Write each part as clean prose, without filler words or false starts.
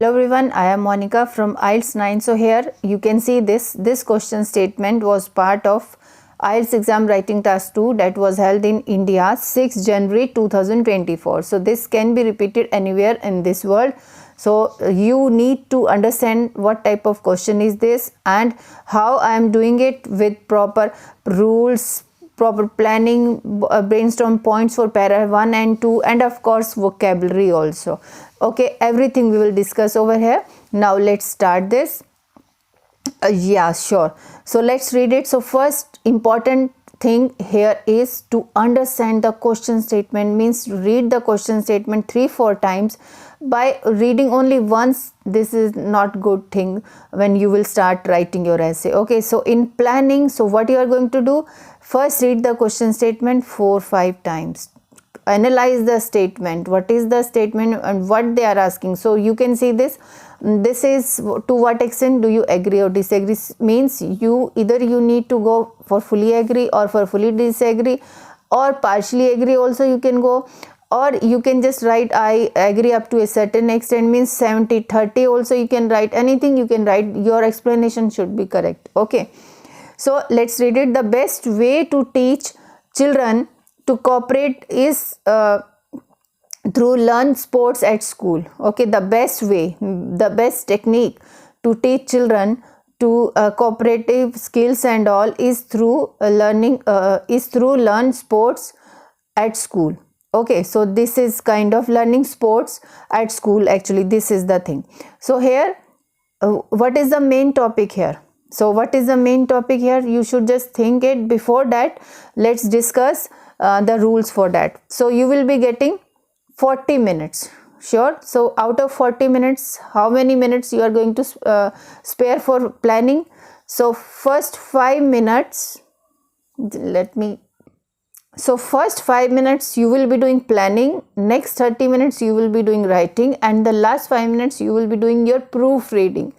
Hello everyone, I am Monica from IELTS 9. So here you can see this question statement was part of IELTS exam writing task 2 that was held in India 6 January 2024. So this can be repeated anywhere in this world. So you need to understand what type of question is this and how I am doing it with proper rules, proper planning, brainstorm points for para 1 and 2, and of course vocabulary also. Okay, everything we will discuss over here. Now let's start this. Yeah, sure. So let's read it. So first important thing here is to understand the question statement, means read the question statement 3-4 times. By reading only once, this is not good thing when you will start writing your essay. Okay, so in planning, so what you are going to do, first read the question statement 4-5 times. Analyze the statement, what is the statement and what they are asking. So you can see this is to what extent do you agree or disagree, means you either you need to go for fully agree or for fully disagree, or partially agree also you can go, or you can just write I agree up to a certain extent, means 70-30 also you can write, anything you can write, your explanation should be correct. Okay, so let's read it. The best way to teach children to cooperate is through learn sports at school. Okay, the best way, the best technique to teach children to cooperative skills and all is through learn sports at school. Okay, so this is kind of learning sports at school, actually this is the thing. So here what is the main topic here? So what is the main topic here? You should just think it. Before that, let's discuss the rules for that. So you will be getting 40 minutes. Sure. So out of 40 minutes, how many minutes you are going to spare for planning? So first 5 minutes, first 5 minutes you will be doing planning, next 30 minutes you will be doing writing, and the last 5 minutes you will be doing your proofreading.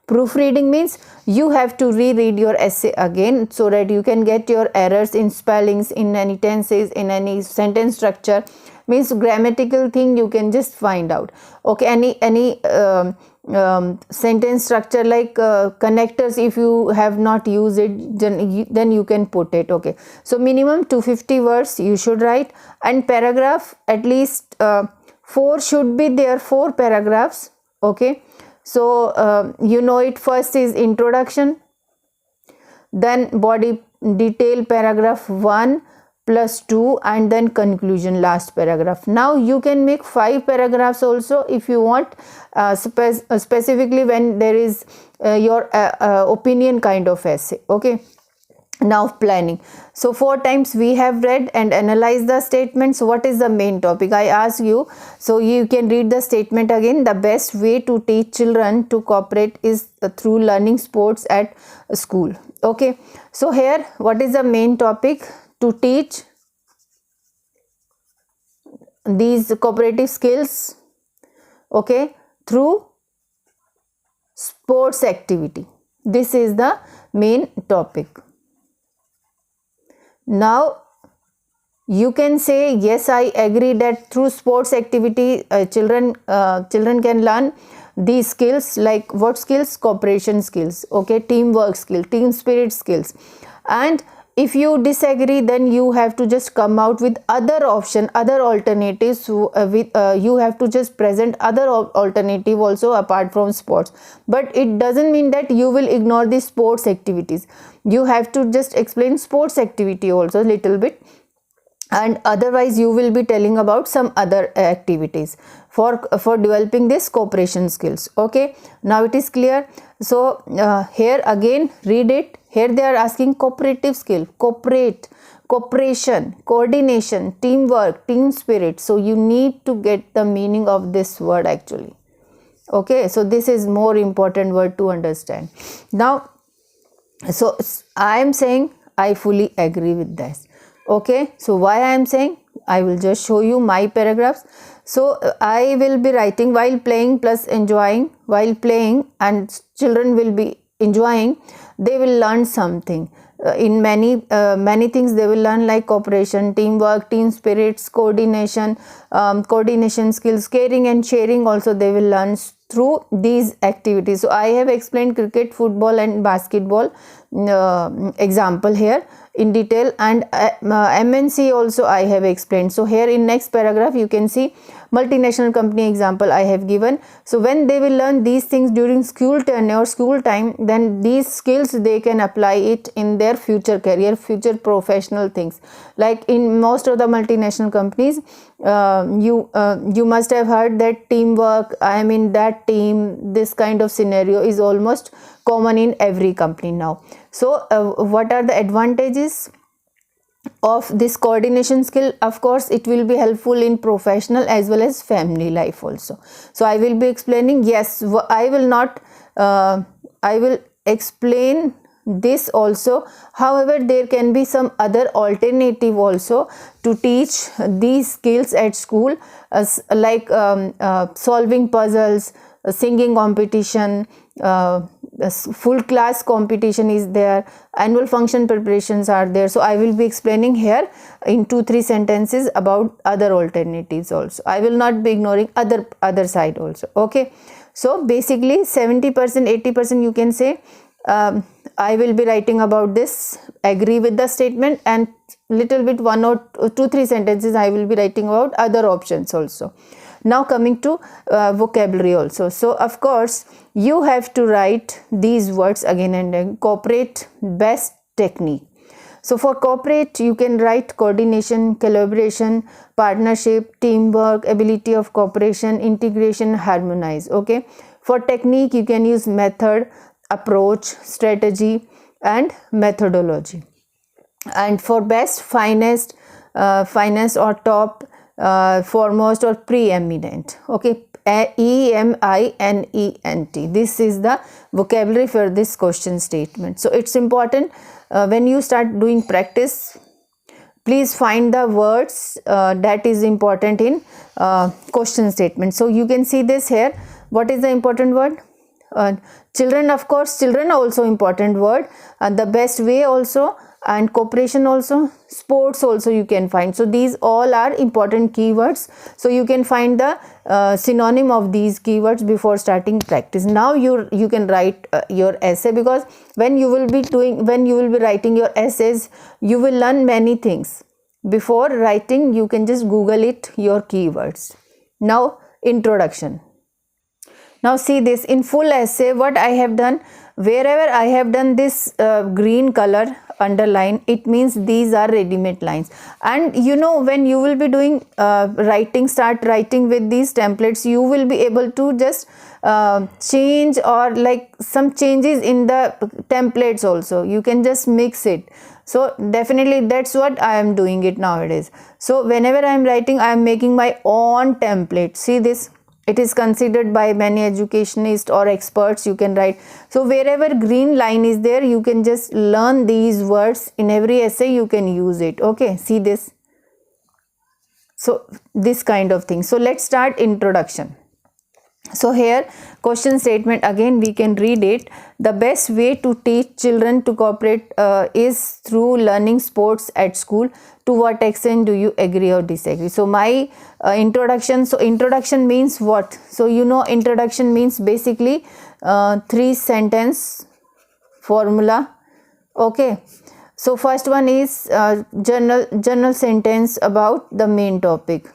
Proofreading means you have to reread your essay again so that you can get your errors in spellings, in any tenses, in any sentence structure, means grammatical thing you can just find out. Okay, any sentence structure like connectors, if you have not used it, then you can put it. Okay, so minimum 250 words you should write, and paragraph at least 4 should be there, 4 paragraphs. Okay, so you know it, first is introduction, then body detail paragraph 1 plus 2, and then conclusion, last paragraph. Now you can make 5 paragraphs also if you want, specifically when there is your opinion kind of essay. Okay, now planning. So 4 times we have read and analyzed the statements. What is the main topic? I ask you, so you can read the statement again. The best way to teach children to cooperate is through learning sports at school. Okay, so here what is the main topic? To teach these cooperative skills, okay, through sports activity. This is the main topic. Now you can say yes, I agree that through sports activity children can learn these skills. Like what skills? Cooperation skills, okay, teamwork skill, team spirit skills. And if you disagree, then you have to just come out with other option, other alternatives. You have to just present other alternative also apart from sports. But it doesn't mean that you will ignore the sports activities. You have to just explain sports activity also a little bit, and otherwise you will be telling about some other activities for developing this cooperation skills. Okay, now it is clear. So here again read it. Here they are asking cooperative skill, cooperate, cooperation, coordination, teamwork, team spirit. So you need to get the meaning of this word actually. Okay, so this is more important word to understand. Now, so I am saying I fully agree with this. Okay, so why I am saying, I will just show you my paragraphs. So I will be writing while playing plus enjoying. While playing and children will be enjoying, they will learn something. In many things they will learn, like cooperation, teamwork, team spirits, coordination, coordination skills, caring and sharing also they will learn through these activities. So I have explained cricket, football and basketball example here in detail, and MNC also I have explained. So here in next paragraph you can see multinational company example I have given. So when they will learn these things during school tenure, school time, then these skills they can apply it in their future career, future professional things. Like in most of the multinational companies, you must have heard that teamwork, I am in that team, this kind of scenario is almost common in every company now. So what are the advantages of this coordination skill? Of course it will be helpful in professional as well as family life also. So I will be explaining, yes, I will not I will explain this also. However, there can be some other alternative also to teach these skills at school, like solving puzzles, singing competition, full class competition is there, annual function preparations are there. So I will be explaining here in 2-3 sentences about other alternatives also. I will not be ignoring other side also. Okay, so basically 70%, 80% you can say I will be writing about this, agree with the statement, and little bit 1 or 2-3 sentences I will be writing about other options also. Now coming to vocabulary also. So of course you have to write these words again and again. Cooperate, best technique. So for cooperate you can write coordination, collaboration, partnership, teamwork, ability of cooperation, integration, harmonize. Okay, for technique you can use method, approach, strategy and methodology. And for best, finest, or top, foremost or preeminent. Okay, EMINENT. This is the vocabulary for this question statement. So it's important when you start doing practice, please find the words that is important in question statement. So you can see this here. What is the important word? Children, of course, children are also important word, the best way also, and cooperation also, sports also you can find. So these all are important keywords. So you can find the synonym of these keywords before starting practice. Now you can write your essay, because when you will be writing your essays, you will learn many things. Before writing, you can just Google it, your keywords. Now introduction. Now see this, in full essay what I have done, wherever I have done this green color underline, it means these are ready-made lines. And you know, when you will be doing start writing with these templates, you will be able to just change, or like some changes in the templates also, you can just mix it. So definitely that's what I am doing it nowadays. So whenever I am writing, I am making my own template. See this, it is considered by many educationists or experts, you can write. So wherever green line is there, you can just learn these words. In every essay you can use it. Okay, see this. So this kind of thing. So let's start introduction. So here question statement, again we can read it. The best way to teach children to cooperate is through learning sports at school. To what extent do you agree or disagree? So my introduction. So introduction means what? So you know, introduction means basically 3 sentence formula. Okay, so first one is general sentence about the main topic.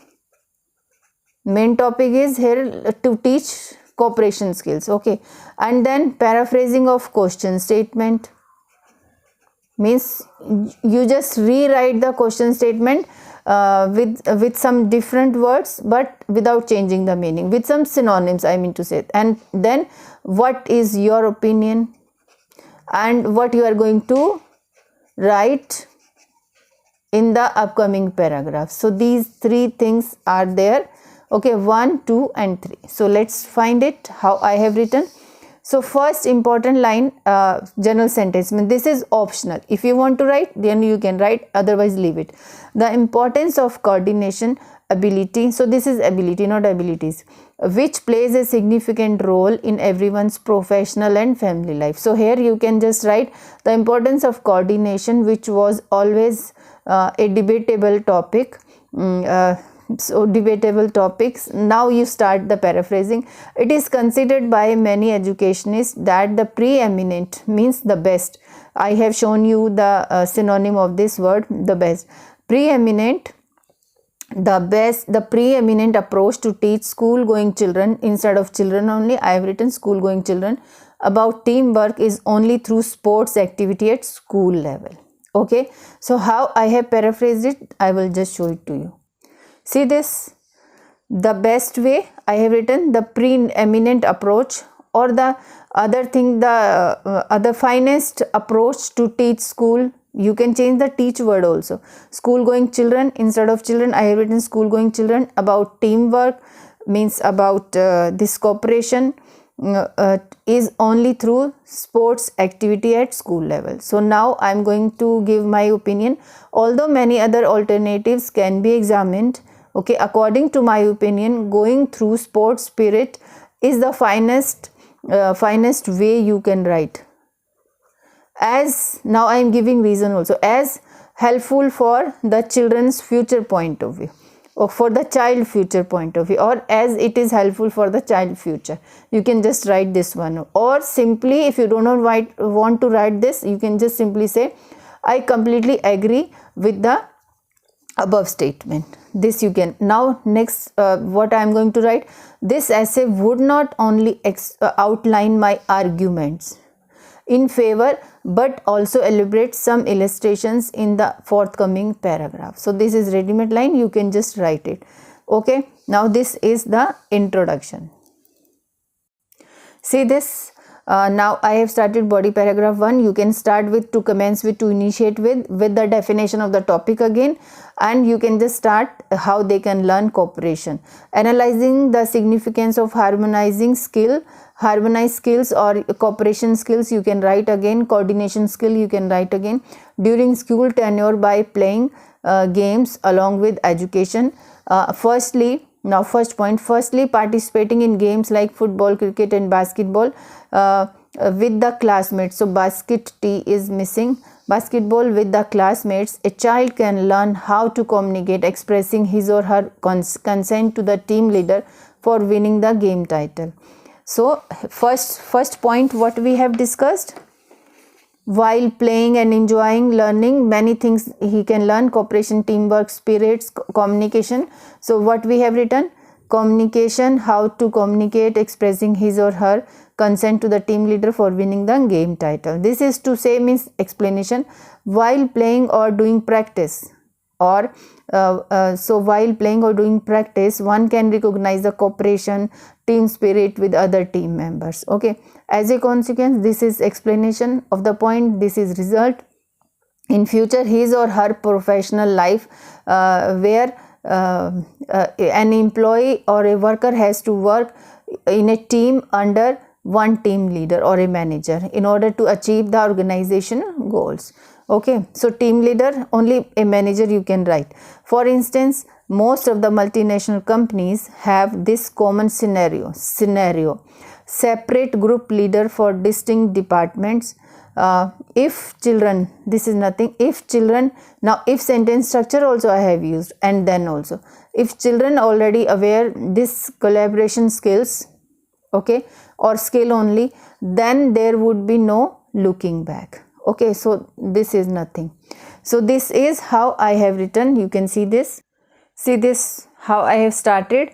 Main topic is here to teach cooperation skills. Okay, and then paraphrasing of question statement means you just rewrite the question statement with some different words, but without changing the meaning, with some synonyms, I mean to say. And then what is your opinion and what you are going to write in the upcoming paragraph. So these 3 things are there. Okay, 1, 2 and 3. So let's find it how I have written. So first important line, general sentence, this is optional. If you want to write, then you can write, otherwise leave it. The importance of coordination, ability. So this is ability, not abilities, which plays a significant role in everyone's professional and family life. So here you can just write the importance of coordination, which was always a debatable topic so debatable topics. Now you start the paraphrasing. It is considered by many educationists that the preeminent means the best. I have shown you the synonym of this word, the best. Preeminent, the best, the preeminent approach to teach school going children, instead of children only I have written school going children, about teamwork is only through sports activity at school level. Okay, so how I have paraphrased it, I will just show it to you. See this, the best way I have written the preeminent approach, or the other thing, the other finest approach to teach school. You can change the teach word also. School going children, instead of children I have written school going children, about teamwork means about this cooperation is only through sports activity at school level. So now I am going to give my opinion. Although many other alternatives can be examined, okay, according to my opinion, going through sports spirit is the finest way you can write. As now I am giving reason also, as helpful for the children's future point of view, or for the child future point of view, or as it is helpful for the child future. You can just write this one, or simply if you do not want to write this, you can just simply say I completely agree with the above statement. This you can. Now next what I am going to write, this essay would not only outline my arguments in favor but also elaborate some illustrations in the forthcoming paragraph. So this is ready-made line, you can just write it. Okay, now this is the introduction. See this, now I have started body paragraph 1. You can start with to commence with, to initiate with the definition of the topic again, and you can just start how they can learn cooperation. Analyzing the significance of harmonized skills or cooperation skills, you can write again. Coordination skill, you can write again. During school tenure by playing games along with education. First point, firstly participating in games like football, cricket and basketball with the classmates. So basket T is missing. Basketball with the classmates. A child can learn how to communicate, expressing his or her consent to the team leader for winning the game title. So first point, what we have discussed, while playing and enjoying learning, many things he can learn: cooperation, teamwork, spirits, communication. So what we have written, communication, how to communicate, expressing his or her consent to the team leader for winning the game title. This is to say, means explanation, while playing or doing practice, or so while playing or doing practice, one can recognize the cooperation, team spirit with other team members. Okay, as a consequence, this is explanation of the point, this is result. In future, his or her professional life where an employee or a worker has to work in a team under one team leader or a manager in order to achieve the organization goals. Okay, so team leader, only a manager you can write. For instance, most of the multinational companies have this common scenario, separate group leader for distinct departments. If children, this is nothing, if children, now if sentence structure also I have used, and then also if children already aware this collaboration skills, okay, or skill only, then there would be no looking back. Okay, so this is nothing. So this is how I have written. You can see this how I have started,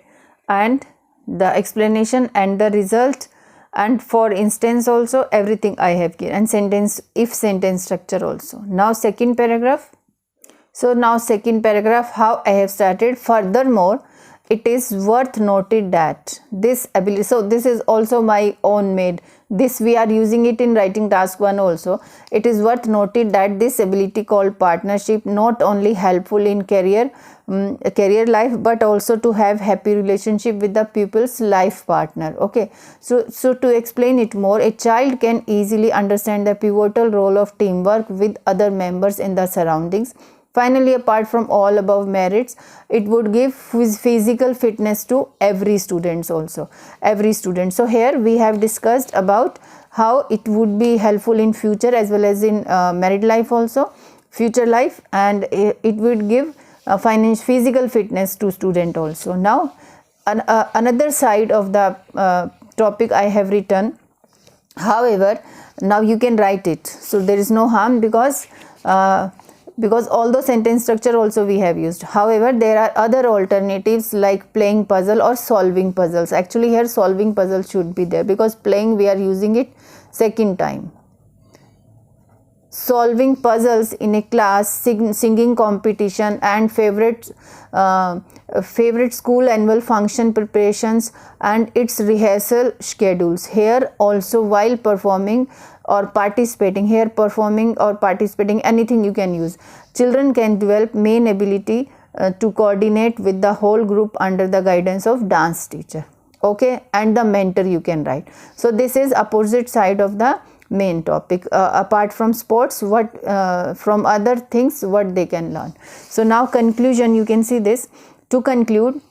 and the explanation and the result, and for instance also everything I have given, and sentence, if sentence structure also. Now second paragraph. So now second paragraph, how I have started. Furthermore, it is worth noted that this ability, so this is also my own made, this we are using it in writing task 1 also. It is worth noted that this ability called partnership not only helpful in career life, but also to have happy relationship with the pupil's life partner. Okay, so to explain it more, a child can easily understand the pivotal role of teamwork with other members in the surroundings. Finally, apart from all above merits, it would give physical fitness to every student also. Every student. So here we have discussed about how it would be helpful in future as well as in married life also, future life, and it would give physical fitness to student also. Now another side of the topic I have written. However, now you can write it, so there is no harm, because although sentence structure also we have used. However, there are other alternatives like playing puzzle or solving puzzles. Actually here solving puzzle should be there, because playing we are using it second time. Solving puzzles in a class, singing competition, and favorite school annual function preparations and its rehearsal schedules. Here also, while performing or participating, anything you can use. Children can develop main ability to coordinate with the whole group under the guidance of dance teacher. Okay, and the mentor you can write. So this is opposite side of the main topic. Apart from sports, what from other things what they can learn. So now conclusion, you can see this. To conclude,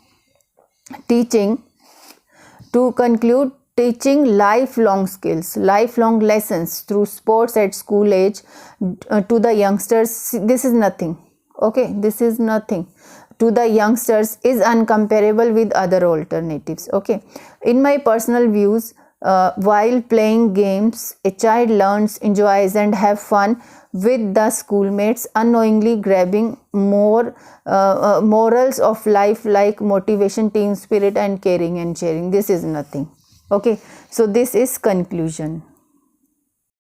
teaching lifelong skills, lifelong lessons through sports at school age to the youngsters. This is nothing. Okay, this is nothing. To the youngsters is uncomparable with other alternatives. Okay, in my personal views, while playing games, a child learns, enjoys and have fun with the schoolmates, unknowingly grabbing more morals of life like motivation, team spirit and caring and sharing. This is nothing. Okay, so this is conclusion.